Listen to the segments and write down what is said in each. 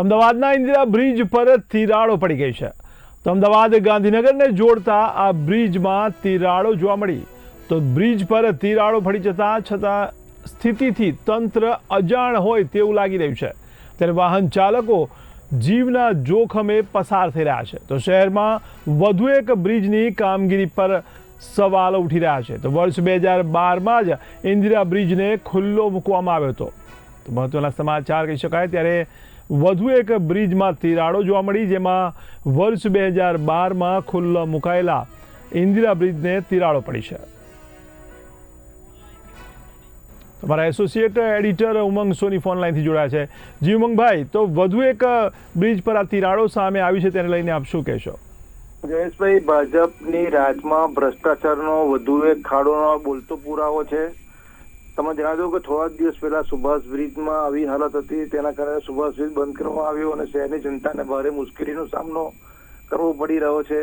અમદાવાદના ઇન્દિરા બ્રિજ પર તિરાડો પડી ગઈ છે. તો અમદાવાદ ગાંધીનગરને જોડતા આ બ્રિજમાં તિરાડો જોવા મળી. તો બ્રિજ પર તિરાડો પડી છતાં સ્થિતિથી તંત્ર અજાણ હોય તેવું લાગી રહ્યું છે. ત્યારે વાહન ચાલકો જીવના જોખમે પસાર થઈ રહ્યા છે. તો શહેરમાં વધુ એક બ્રિજની કામગીરી પર સવાલો ઉઠી રહ્યા છે. તો વર્ષ 2012માં જ ઇન્દિરા બ્રિજને ખુલ્લો મૂકવામાં આવ્યો હતો. તો મહત્વના સમાચાર કહી શકાય. ત્યારે વધુ એક બ્રિજમાં તિરાડો જોવા મળી, જેમાં વર્ષ 2012માં ખુલ્લો મુકાયેલા ઇન્દિરા બ્રિજને તિરાડો પડી છે. તમારા એસોસિએટ એડિટર ઉમંગ સોની ફોન લાઈનથી જોડાયા છે. જી ઉમંગભાઈ, તો વધુ એક બ્રિજ પર આ તિરાડો સામે આવી છે, તેને લઈને આપ શું કહેશો? જયેશભાઈ, ભાજપની રાજમાં ભ્રષ્ટાચારનો વધુ એક ખાડોનો બોલતો પુરાવો છે. તમે જણાવી દો કે થોડા દિવસ પહેલા સુભાષ બ્રિજમાં આવી હાલત હતી, તેના કારણે સુભાષ બ્રિજ બંધ કરવામાં આવ્યો અને શહેરની જનતાને ભારે મુશ્કેલીનો સામનો કરવો પડી રહ્યો છે.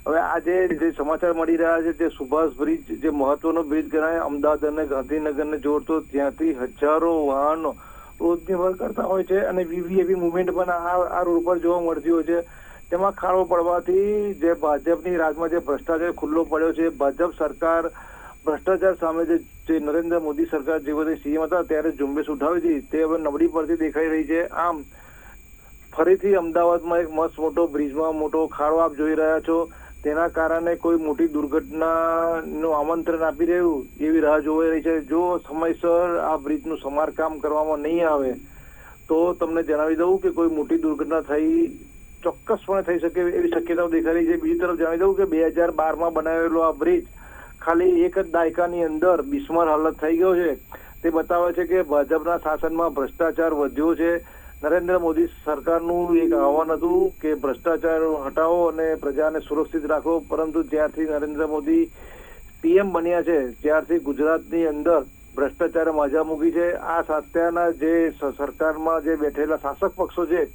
હવે આજે જે સમાચાર મળી રહ્યા છે, તે સુભાષ બ્રિજ જે મહત્વનો બ્રિજ ગણાય, અમદાવાદ અને ગાંધીનગરને જોડતો, ત્યાંથી હજારો વાહનો રોજની વર કરતા હોય છે અને વીવીઆઈપી મુવમેન્ટ પણ આ રોડ પર જોવા મળતી હોય છે. તેમાં ખાડો પડવાથી જે ભાજપની રાજમાં જે ભ્રષ્ટાચાર ખુલ્લો પડ્યો છે, ભાજપ સરકાર ભ્રષ્ટાચાર સામે જે નરેન્દ્ર મોદી સરકાર જે વખતે સીએમ હતા ત્યારે ઝુંબેશ ઉઠાવી હતી, તે હવે નબળી પડતી દેખાઈ રહી છે. આમ ફરીથી અમદાવાદમાં એક મસ્ત મોટો બ્રિજમાં મોટો ખાડો આપ જોઈ રહ્યા છો. તેના કારણે કોઈ મોટી દુર્ઘટનાનું આમંત્રણ આપી રહ્યું એવી રાહ જોવાઈ રહી છે. જો સમયસર આ બ્રિજનું સમારકામ કરવામાં નહીં આવે તો તમને જણાવી દઉં કે કોઈ મોટી દુર્ઘટના ચોક્કસપણે થઈ શકે એવી શક્યતાઓ દેખાઈ રહી છે. બીજી તરફ જણાવી દઉં કે 2012માં બનાવેલો આ બ્રિજ ખાલી એક જ દાયકાની અંદર બિસ્માર હાલત થઈ ગયો છે. તે બતાવે છે કે ભાજપના શાસનમાં ભ્રષ્ટાચાર વધ્યો છે. નરેન્દ્ર મોદી સરકારનું એક આહવાન હતું કે ભ્રષ્ટાચાર હટાવો અને પ્રજાને સુરક્ષિત રાખો, પરંતુ જ્યારથી નરેન્દ્ર મોદી પીએમ બન્યા છે ત્યારથી ગુજરાતની અંદર ભ્રષ્ટાચારે માજા મૂકી છે. આ અત્યારના જે સરકારમાં જે બેઠેલા શાસક પક્ષો છે,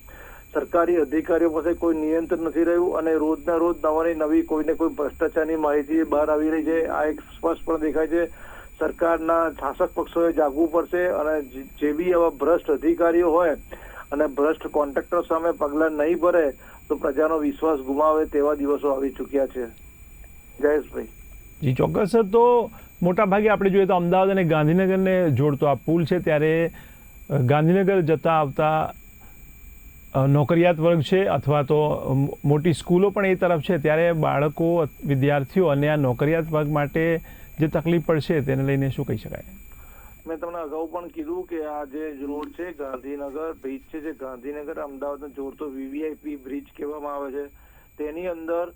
સરકારી અધિકારીઓ પાસે કોઈ નિયંત્રણ નથી રહ્યું અને રોજના રોજ નવી કોઈને કોઈ ભ્રષ્ટાચારની માહિતી બહાર આવી રહી છે. આ એક સ્પષ્ટ પણ દેખાય છે. સરકારના શાસક પક્ષોએ જાગવું પડશે અને જે બી આવા ભ્રષ્ટ અધિકારીઓ હોય અને ભ્રષ્ટ કોન્ટ્રાક્ટર સામે પગલાં નહીં ભરે તો પ્રજાનો વિશ્વાસ ગુમાવે તેવા દિવસો આવી ચૂક્યા છે. જયેશભાઈ જી ચોક્કસ. તો મોટા ભાગે આપણે જોઈએ તો અમદાવાદ અને ગાંધીનગરને જોડતો આ પુલ છે, ત્યારે ગાંધીનગર જતા આવતા નોકરિયાત વર્ગ છે અથવા તો મોટી સ્કૂલો પણ એ તરફ છે, ત્યારે બાળકો, વિદ્યાર્થીઓ અને આ નોકરિયાત વર્ગ માટે જે તકલીફ પડશે તેને લઈને શું કહી શકાય? મેં તમને અગાઉ પણ કીધું કે આ જે રોડ છે, ગાંધીનગર બ્રિજ છે, જે ગાંધીનગર અમદાવાદને જોડતો વીવીઆઈપી બ્રિજ કહેવામાં આવે છે, તેની અંદર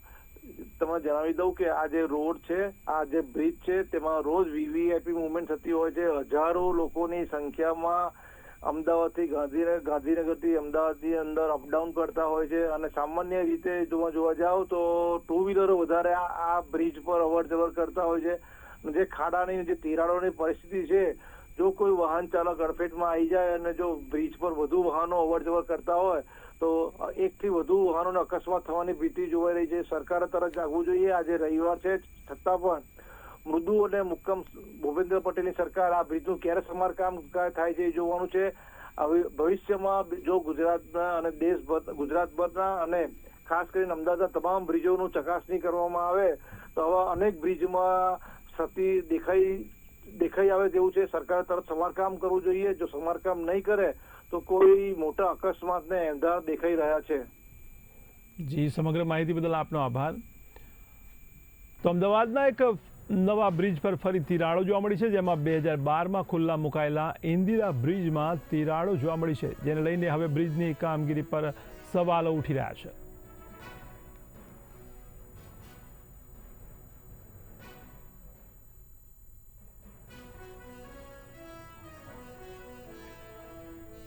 તમને જણાવી દઉં કે આ જે રોડ છે, આ જે બ્રિજ છે, તેમાં રોજ વીવીઆઈપી મુવમેન્ટ થતી હોય છે. હજારો લોકોની સંખ્યામાં અમદાવાદથી ગાંધીનગરથી અમદાવાદની અંદર અપડાઉન કરતા હોય છે અને સામાન્ય રીતે જોવા જાઓ તો ટુ વ્હીલરો વધારે આ બ્રિજ પર અવર જવર કરતા હોય છે. જે ખાડાની જે તિરાડોની પરિસ્થિતિ છે, જો કોઈ વાહન ચાલક અડફેટમાં આવી જાય અને જો બ્રિજ પર વધુ વાહનો અવર જવર કરતા હોય તો એકથી વધુ વાહનોને અકસ્માત થવાની ભીતિ જોવાઈ રહી છે. સરકારે તરત જાગવું જોઈએ. આજે રવિવાર છે છતાં પણ મૃદુ અને મુક્કમ ભૂપેન્દ્ર પટેલની સરકાર આ બ્રિજનું ક્યારે સમારકામ થાય છે એ જોવાનું છે. ભવિષ્યમાં જો ગુજરાતના અને ગુજરાતભરના અને ખાસ કરીને અમદાવાદના તમામ બ્રિજોનું ચકાસણી કરવામાં આવે તો આવા અનેક બ્રિજમાં ક્ષતિ દેખાઈ આવે તેવું છે. સરકારે તરત સમારકામ કરવું જોઈએ. જો સમારકામ નહીં કરે તો કોઈ મોટા અકસ્માતને એંધાર દેખાઈ રહ્યા છે. જી, સમગ્ર માહિતી બદલ આપનો આભાર. તો અમદાવાદના એક નવા બ્રિજ પર ફરી તિરાડો જોવા મળી છે, જેમાં 2012માં ખુલ્લા મુકાયેલા ઇન્દિરા બ્રિજમાં તિરાડો જોવા મળી છે, જેને લઈને હવે બ્રિજની કામગીરી પર સવાલો ઉઠી રહ્યા છે.